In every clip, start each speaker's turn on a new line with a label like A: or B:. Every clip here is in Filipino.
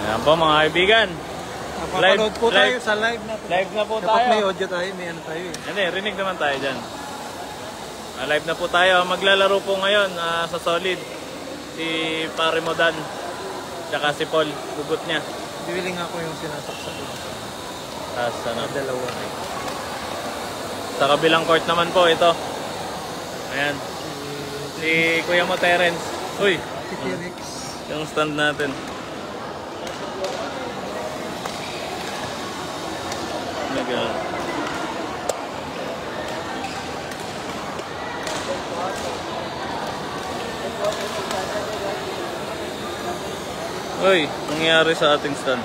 A: Ayan po mga kaibigan.
B: Napapanood po tayo sa live na.
A: Live na po tayo.
B: Kapag may audio tayo, may ano tayo eh.
A: Hindi, rinig naman tayo dyan. Live na po tayo. Maglalaro po ngayon sa Solid. Si Pare Modan. Tsaka si Paul. Gugot niya.
B: Bibili nga ako yung sinasaksak ko.
A: Ano?
B: Dalawa.
A: Sa kabilang court naman po ito. Ayan. Si Kuya mo Terence. Uy.
B: Si T-Rex.
A: Yung stand natin. Uy, nangyari sa ating stand.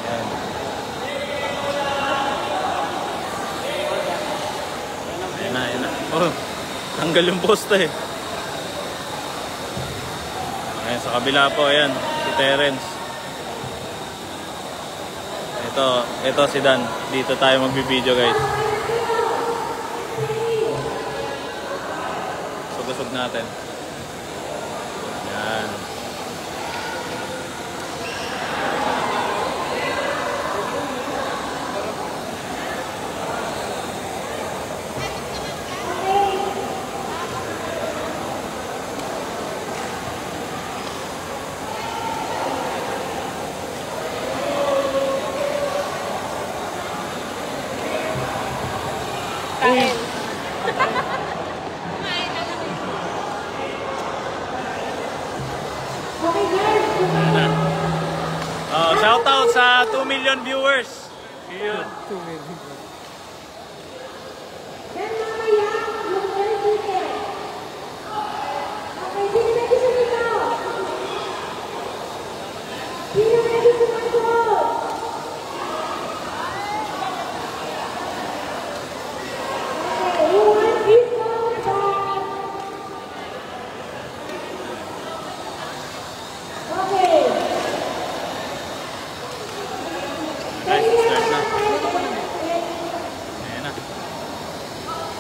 A: Ayan. Ayan na. Oh, tanggal yung poste eh. Ayan, sa kabila po, ayan, si Terence. Ito si Dan. Dito tayo magbibideo guys. Sugasog natin. Ayan. Shout out sa 2 million viewers. Yun.
B: 2 million.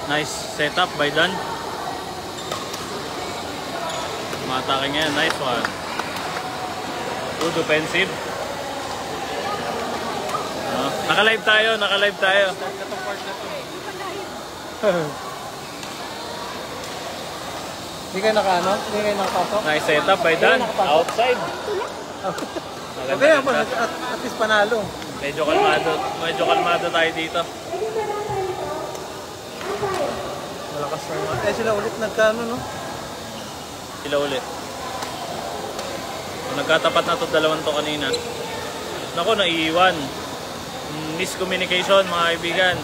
A: Nice setup by Dan. Matake ngayon, nice one. Good offensive. Naka-live tayo.
B: Hindi kayo nakapasok?
A: Nice setup by Dan. Outside.
B: Okay, at least panalo.
A: Medyo kalmado tayo dito.
B: Malakas na sila ulit nagkano, no?
A: Sila ulit. Nagkatapat na to, dalawang to kanina. Nako, naiiwan. Miscommunication mga kaibigan.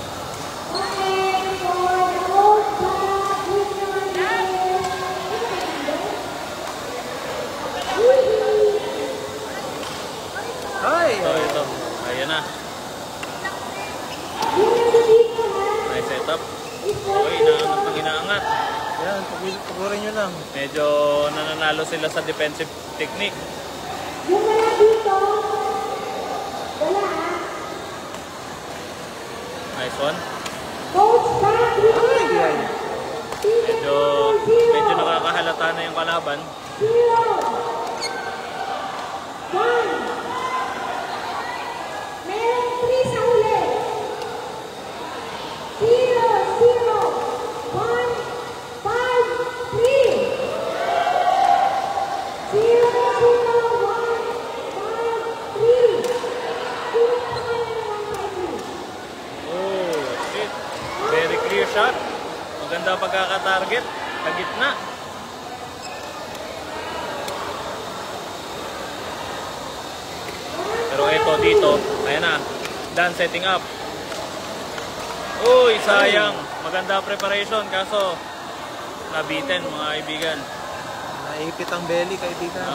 B: Ay!
A: Ito. Ayan na. Nice setup. Okay, inaangat.
B: Yan, pagurin nyo lang.
A: Medyo nananalo sila sa defensive technique. Nice one. Medyo nakakahalata na yung kalaban. Shot. Maganda pagkaka-target. Kagitna. Pero ito dito. Ayan na. Dan setting up. Uy, sayang. Maganda preparation. Kaso, nabitin mga kaibigan.
B: Naipit ang belly, kaibigan.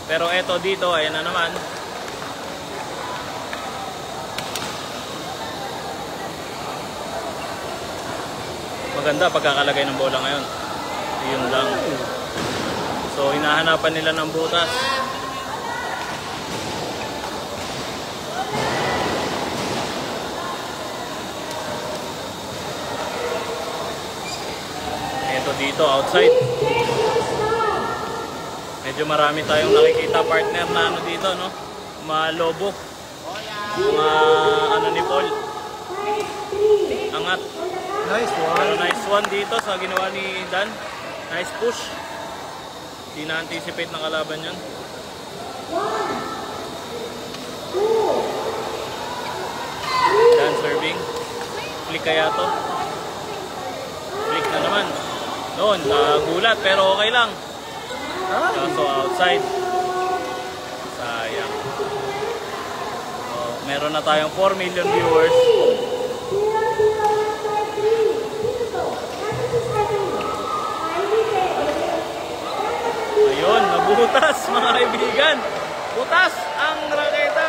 A: Pero ito dito. Ayan na naman. Maganda pagkakalagay ng bola ngayon. Yun lang. So hinahanapan nila ng butas. So dito, outside. Medyo marami tayong nakikita partner na ano dito, no? Mga lobo. Mga ano ni Paul. Angat.
B: Nice one.
A: Pero nice one dito sa ginawa ni Dan. Nice push. Di na-anticipate ng kalaban yun. Dan serving. Flick kaya to. Flick na naman. Doon, nagulat pero okay lang. Kaso outside. Sayang. So, meron na tayong 4 million viewers. Ayun, nabutas mga kaibigan. Butas ang raketa.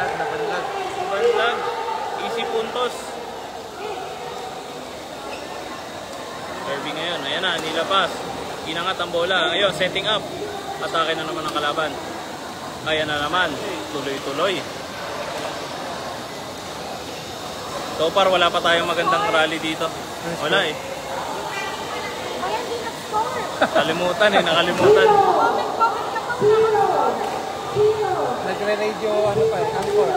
B: Nabanlag.
A: Banlag. Easy puntos. Serving ngayon. Ayan na, nilapas. Inangat ang bola. Ayun, setting up. Atake na naman ang kalaban. Kaya na naman. Tuloy-tuloy. So far, wala pa tayong magandang rally dito. Wala eh. Nakalimutan eh, nakalimutan.
B: Nagre-radio ano pa eh, Anchor.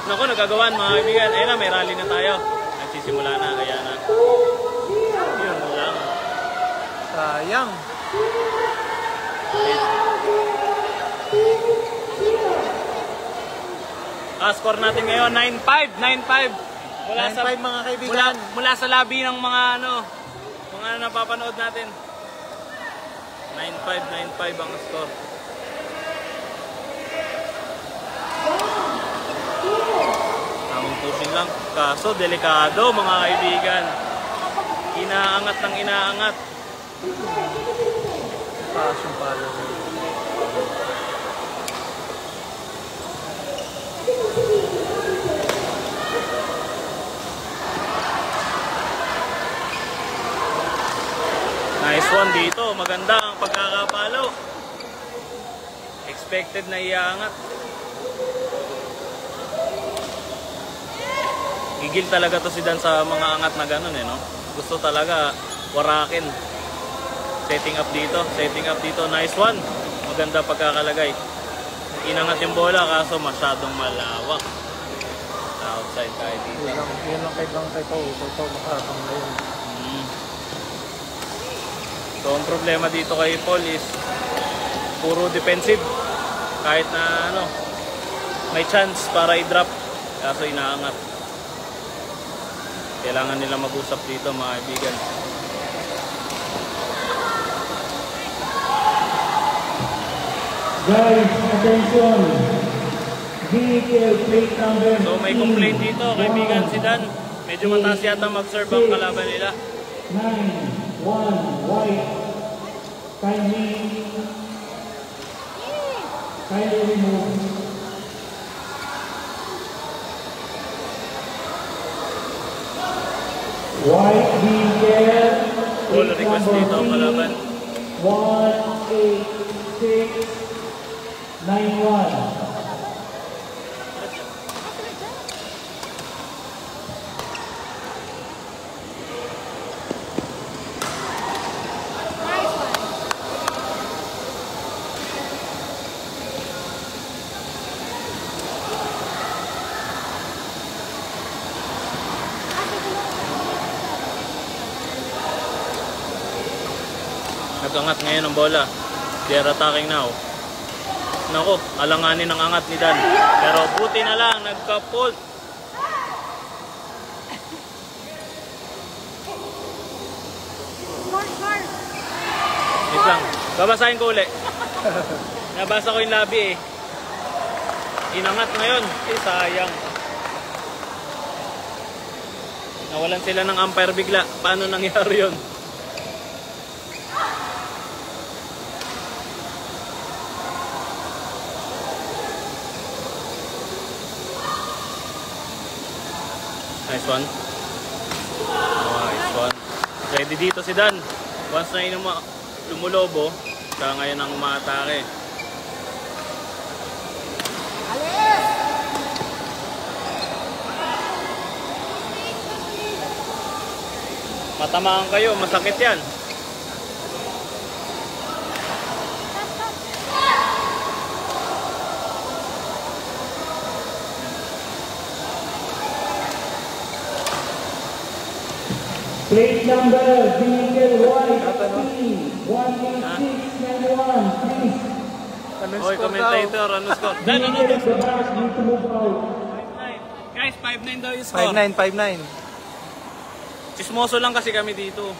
A: Naku, nagagawan mga kaibigan. Ayun na, may rally na tayo. Nagsisimula na, kaya na. Yun lang.
B: Sayang.
A: Score natin ngayon, 9-5. 9-5.
B: 9-5 mga kaibigan.
A: Mula sa labi ng mga ano, mga napapanood natin. 9-5 ang score. Tamang pushing lang. Kaso delikado mga kaibigan. Inaangat ng inaangat.
B: Taas yung palo.
A: Nice one dito. Maganda ang pagkakapalo. Expected na iaangat. Gigil talaga to si Dan sa mga angat na ganun eh, no? Gusto talaga warakin. Setting up dito. Nice one. Maganda pagkakalagay. Inangat yung bola kaso masyadong malawak. Outside tayo dito.
B: Yun lang kay Bang kay Pao. Ito makakang na yun.
A: So ang problema dito kay Paul is puro defensive. Kahit na ano, may chance para i-drop kaso inaangat. Kailangan nila mag-usap dito mga kaibigan.
C: Guys, attention. Vehicle plate number.
A: So may complaint dito kaibigan si Dan. Medyo mataas yata mag-serve ang kalaban nila.
C: 9-1 white. Kindly remove. White vehicle.
A: Goal request dito ang kalaban.
C: 18691.
A: Nag-angat ngayon ang bola. They are attacking now. Nako, alanganin ang angat ni Dan. Pero buti na lang, nagka-fault. Wait lang, babasahin ko uli. Nabasa ko yung labi eh. Inangat ngayon, sayang. Nawalan sila ng umpire bigla. Paano nangyari yun? Nice one. Nice one. Ready dito si Dan. Once na lumulobo, siya ngayon ang umaatake. Matamaan kayo, masakit yan.
C: Plate number Vehicle White P18691, please.
B: Anong
A: Oy,
B: score
A: commentator, ano score? Dan, ano
C: Vehicle
A: score?
C: of the bus need to move out.
A: 5-9. Guys, 5-9 daw yung
B: daw?
A: score.
B: 5-9, 5-9.
A: Chismoso lang kasi kami dito.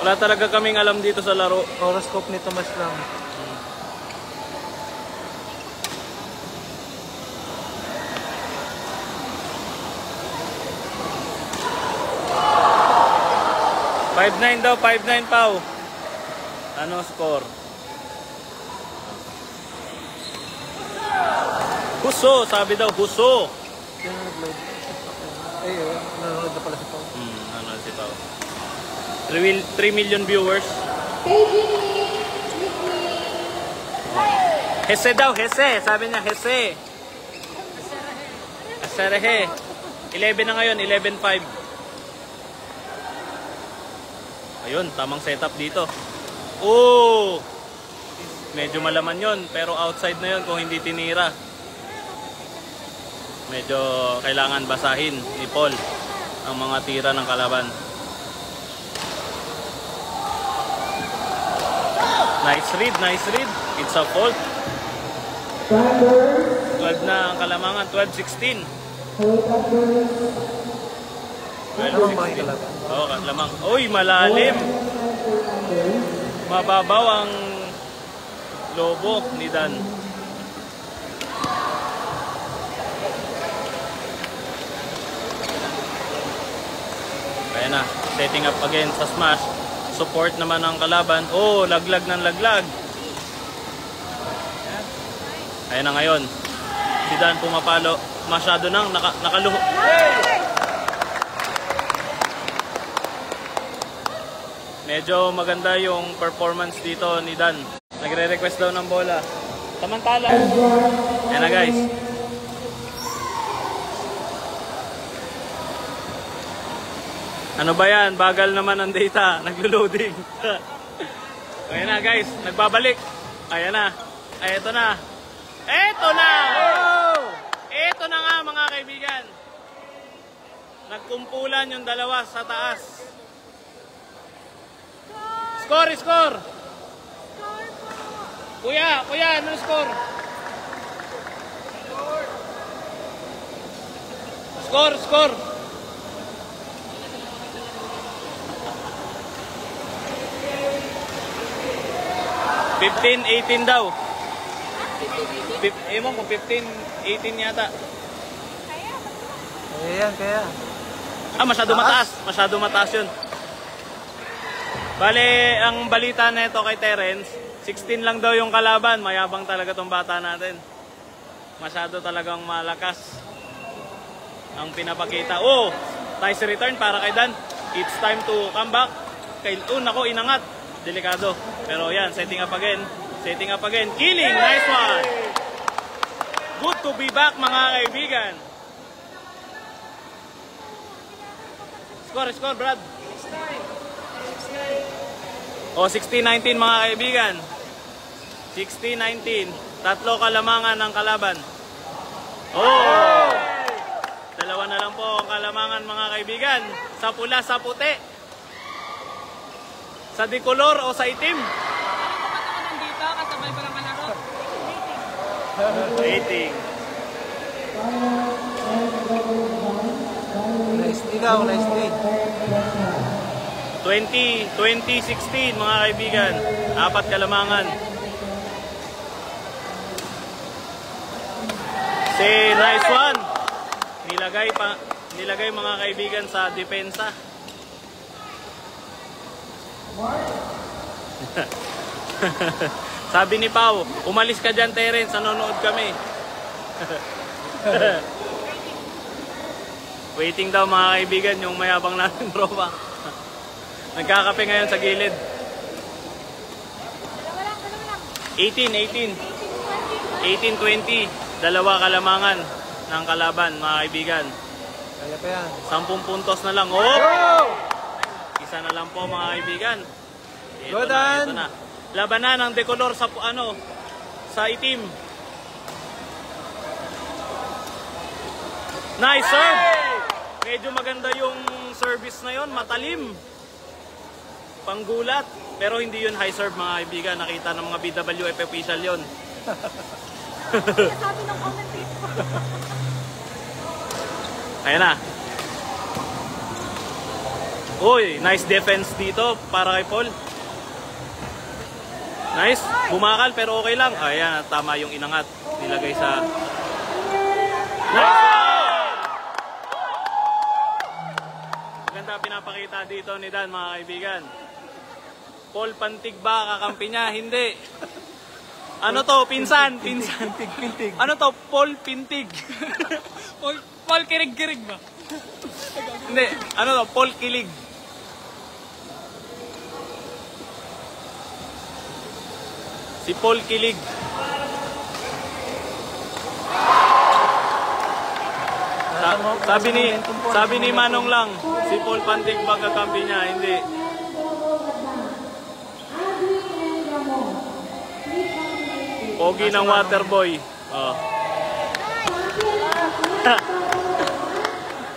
A: Wala talaga kaming alam dito sa laro.
B: Horoscope ni Tomas lang.
A: $5-9 daw, 5-9 Pao. Ano score? Huso, sabi daw, huso.
B: Sino nag-load? Ay, nanonood na pala si Pao.
A: Ano si Pao? 3 million viewers. Hese daw, Hese. Sabi niya, Hese. Aserehe. 11 na ngayon, 11-5. Ayun, tamang setup dito. Oh! Medyo malaman yon, pero outside na yon kung hindi tinira. Medyo kailangan basahin ni Paul ang mga tira ng kalaban. Nice read, nice read. It's a fault. 12 na ang Kalamangan, 12-16. 12-16. Oo, Kalamang. Uy, malalim. Mababaw ang lobo ni Dan. Kaya na, setting up again sa smash. Support naman ang kalaban. Oh, laglag ng laglag. Ayan na ngayon. Si Dan pumapalo. Masyado nang nakaluho. Medyo maganda yung performance dito ni Dan. Nagre-request daw ng bola. Samantala. Ayan na guys. Ano ba yan? Bagal naman ang data. Naglo-loading. Ayan na guys. Nagbabalik. Ayan na. Ay, eto na. Eto na! Eto na nga mga kaibigan. Nagkumpulan yung dalawa sa taas. Score, score! Kuya, ano score? Score! 15-18 daw. Ewan kung 15-18 yata.
B: Ayan, kaya.
A: Masyado mataas. Masyado mataas yun. Bale, ang balita na ito kay Terence, 16 lang daw yung kalaban. Mayabang talaga tong bata natin. Masyado talagang malakas ang pinapakita. Oh, nice return para kay Dan. It's time to come back. Nako, inangat. Delikado. Pero yan, setting up again. Setting up again. Killing. Nice one. Good to be back mga kaibigan. Score, Brad. 6-9. O, 16-19 mga kaibigan. 16-19. Tatlo kalamangan ng kalaban. Oh! Dalawa na lang po ang kalamangan mga kaibigan. Sa pula, sa puti. Sa dikolor o sa itim.
D: Nandito, kasabay ko lang kalaro.
A: Rating.
B: Nice day daw, nice day.
A: 2016 mga kaibigan. 4 kalamangan. Si nice one. Nilagay mga kaibigan sa depensa. Sabi ni Pau, umalis ka dyan Terence, nanonood kami. Waiting daw mga kaibigan yung mayabang natin tropa. Nagkakape ngayon sa gilid. 18-20. Dalawa kalamangan ng kalaban mga kaibigan.
B: Kaya pa yan.
A: 10 puntos na lang. Oh!
B: Go!
A: Isa na lang po mga kaibigan.
B: Go, Dan!
A: Ito na. Labanan ng decolor sa sa itim. Nice serve! Medyo maganda yung service na yon, matalim. Panggulat. Pero hindi yun high serve mga kaibigan. Nakita ng mga BWF official yun.
D: Sabi ng commentator.
A: Ayan na. Uy, nice defense dito para kay Paul. Nice. Bumakal pero okay lang. Ayan, tama yung inangat. Nilagay sa... Nice! Maganda pinapakita dito ni Dan mga kaibigan. Paul Pantig ba kakampi niya? Hindi. Ano to? Pinsan.
B: Pintig.
A: Ano to? Paul Pintig.
D: Paul kirig-kirig ba?
A: Hindi. Ano to? Paul Kilig. Si Paul Kilig. Sabi ni Manong lang, si Paul Pantig ba kakampi niya? Hindi. Pogi ng Waterboy. Oh.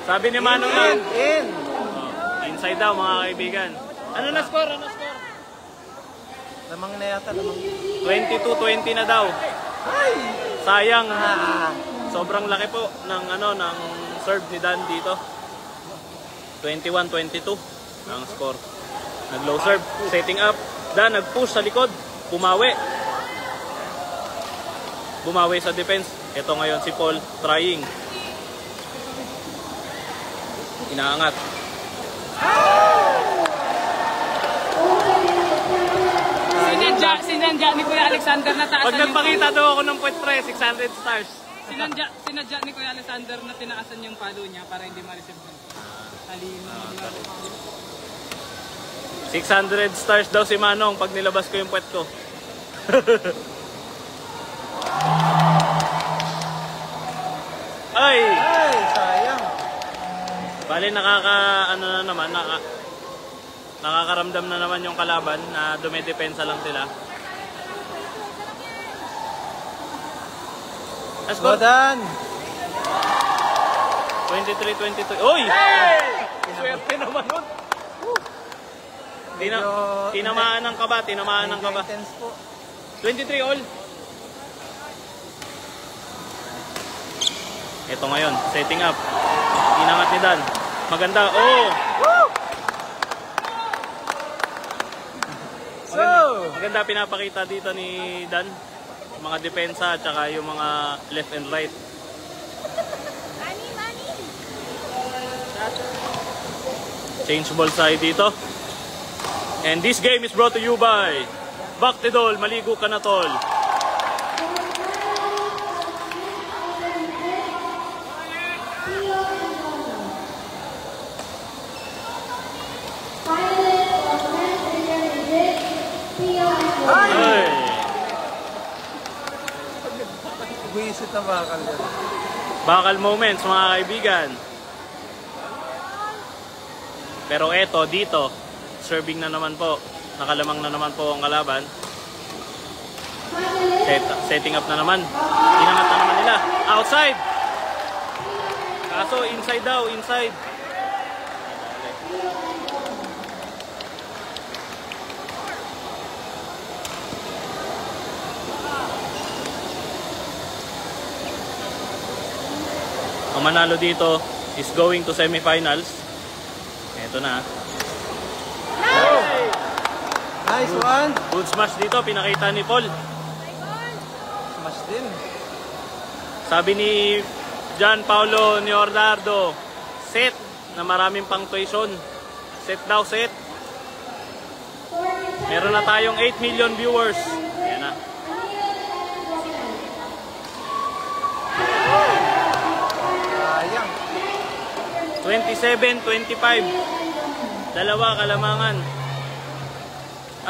A: Sabi ni Manong lang.
B: In!
A: Oh, inside daw mga kaibigan. Ano na score? Ano score?
B: Lamang na yata, lamang.
A: 22-20 na daw.
B: Ay!
A: Sayang. Sobrang laki po ng ng serve ni Dan dito. 21-22 ang score. Nag-low serve, setting up. Dan nag-push sa likod, bumawi. Bumawi sa defense. Ito ngayon si Paul trying. Inaangat.
D: Sinadya ni Kuya Alexander na taasan
A: Pag nagpakita daw ako ng puwet pre, 600 stars.
D: Sinadya ni Kuya Alexander na tinaasan yung palo niya para hindi ma-receive. Talino.
A: 600 stars daw si Manong pag nilabas ko yung puwet ko. Ay!
B: Ay, sayang.
A: Bali nakakaramdam na naman yung kalaban na dumedepensa lang sila. Let's go.
B: Go, Dan!
A: 23-22. Uy! Swerte naman nun. Tinamaan ng kaba, tinamaan ng kaba.
B: Intense po.
A: 23 all. Ito ngayon, setting up. Inangat ni Dan. Maganda. Oh! Maganda pinapakita dito ni Dan. Mga depensa at saka yung mga left and right. Change ball side dito. And this game is brought to you by Bactidol. Maligo ka na tol. Ay!
B: Buisit na bakal yan.
A: Bakal moments mga kaibigan. Pero eto dito, serving na naman po. Nakalamang na naman po ang kalaban. Setting up na naman. Inangat na naman nila. Outside! Kaso inside daw, inside. Ang manalo dito is going to semifinals. Ito na.
B: Nice one!
A: Good smash dito, pinakita ni Paul.
B: Smash din.
A: Sabi ni John Paulo Niordardo, set na maraming punctuation. Set daw, set. Meron na tayong 8 million viewers. Ayan na.
B: Sayang.
A: 27-25. Dalawa kalamangan.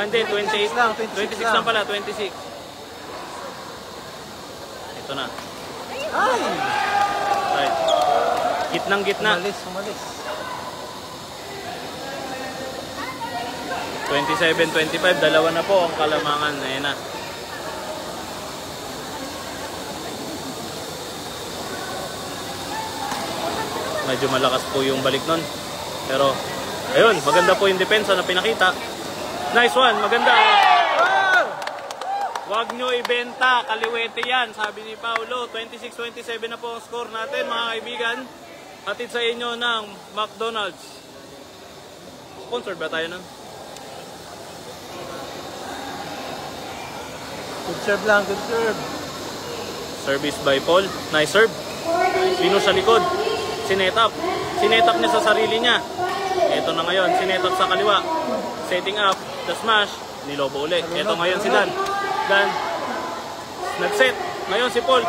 A: Hindi, 28
B: lang,
A: 26 lang pala, 26. Ito na.
B: Ay!
A: Right. Gitnang gitna.
B: Umalis.
A: 27-25, dalawa na po ang kalamangan. Ayan na. Medyo malakas po yung balik nun. Pero, ayun, maganda po yung depensa na pinakita. Nice one, maganda. Huwag nyo ibenta, kaliwete yan, sabi ni Paulo. 26-27 na po ang score natin, mga kaibigan. Hatid sa inyo ng McDonald's. Sponsored ba tayo nun?
B: Good serve lang, good serve.
A: Service by Paul. Nice serve. Pino sa likod. Sinetap. Sinetap niya sa sarili niya. Ito na ngayon. Sinetap sa kaliwa. Setting up. The smash. Nilobo ulit. Ito ngayon si Dan. Dan. Nag-set. Ngayon si Paul.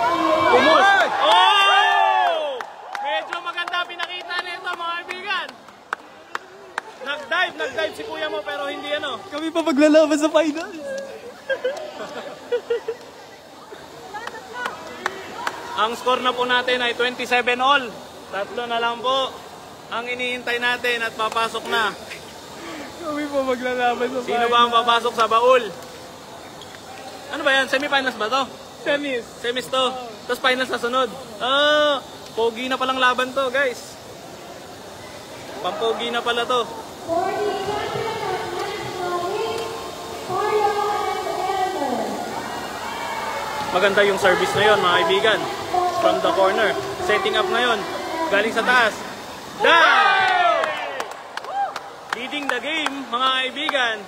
A: Pumus. Oh! Medyo maganda pinakita nito, mga kaibigan. Nag-dive si kuya mo pero hindi ano.
B: Kami pa maglalaban sa finals.
A: Ang score na po natin ay 27 all. Tatlo na lang po ang inihintay natin at papasok na.
B: Kami pa maglalaban sa finals.
A: Sino ba ang papasok sa baul? Ano ba yan? Semifinals ba to?
D: Semis.
A: Semis to. Tapos finals sa sunod. Pogi na palang laban to, guys. Pampogi na pala to. Maganda yung service na yun, mga kaibigan. From the corner. Setting up ngayon. Galing sa taas. Dan! Leading the game, mga kaibigan.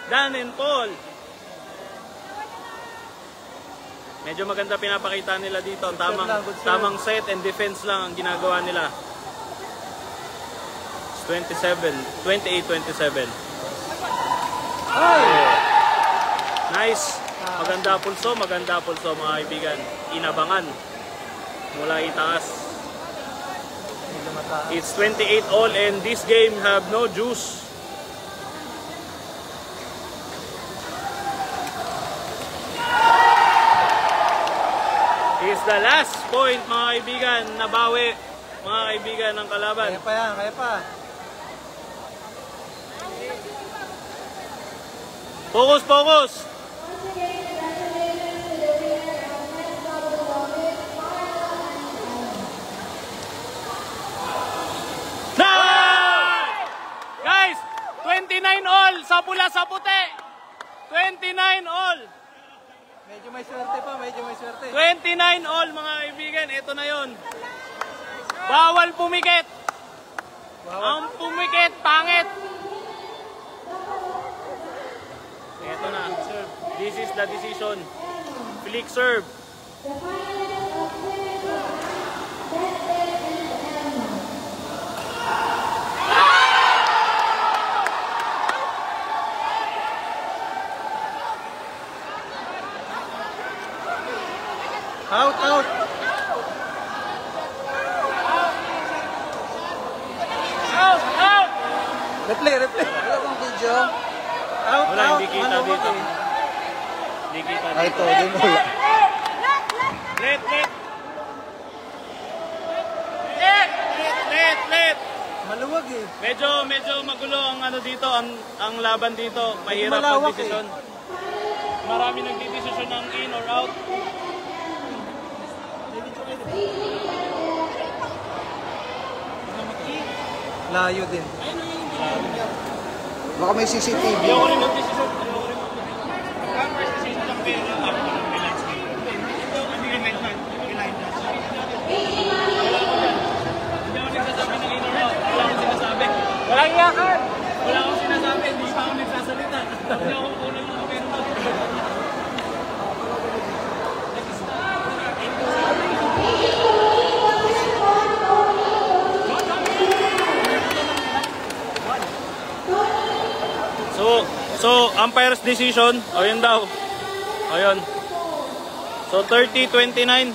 A: Dan and Paul. Medyo maganda pinapakita nila dito. Tamang set and defense lang ang ginagawa nila. 28-27. Nice. Maganda pulso, mga kaibigan. Inabangan. Mula itaas. It's 28 all and this game have no juice. It's the last point, mga kaibigan. Nabawi, mga kaibigan ng kalaban.
B: Kaya pa yan, kaya pa.
A: Focus, focus! Guys, 29 all sa pula sa puti. 29 all.
B: Medyo may swerte pa, medyo may swerte.
A: 29 all, mga kaibigan. Ito na yon. Bawal pumikit. Ang pumikit, pangit. Ito na. This is the decision. Flick serve.
B: Out, out.
A: Out, out.
B: Replay. Wala bang video? Out,
A: Wala,
B: out.
A: hindi kita dito. Hindi kita
B: Ay,
A: dito.
B: ito, din wala.
A: Let.
B: Maluwag eh.
A: Medyo magulo ang ano dito, ang laban dito. Mahirap ang
B: Malawak
A: desisyon. Marami nagdidesisyon ng in or out.
B: Layo din.
E: Baka may CCTV.
A: Hindi ako rin magdesisyon. Walang iyakan! Wala akong sinasabi, hindi pa ako nagsasalita. Hindi ako kulang ng komento. So, umpire's decision, ayun daw. Ayun. So, 30-29.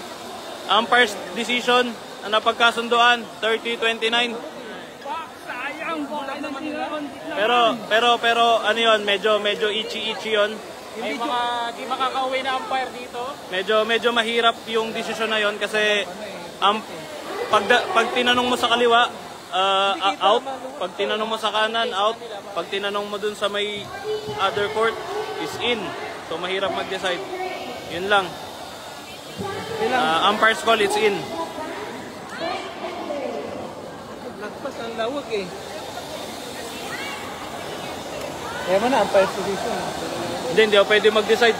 A: Umpire's decision, na napagkasunduan, 30-29. Pero ano yun, medyo itchy yun.
D: May mga di makakauwi na umpire dito.
A: Medyo mahirap yung desisyon na yun kasi pag tinanong mo sa kaliwa, out. Pag tinanong mo sa kanan, out. Pag tinanong mo dun sa may other court, is in. So mahirap mag-decide. Yun lang. Umpire's call, it's in.
B: Lagpas ang lawag eh. Kaya mo na, umpire's position.
A: Hindi ako pwede mag-decide.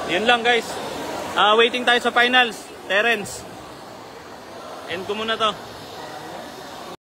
A: Yun lang guys. Waiting tayo sa finals. Terence. End ko muna to.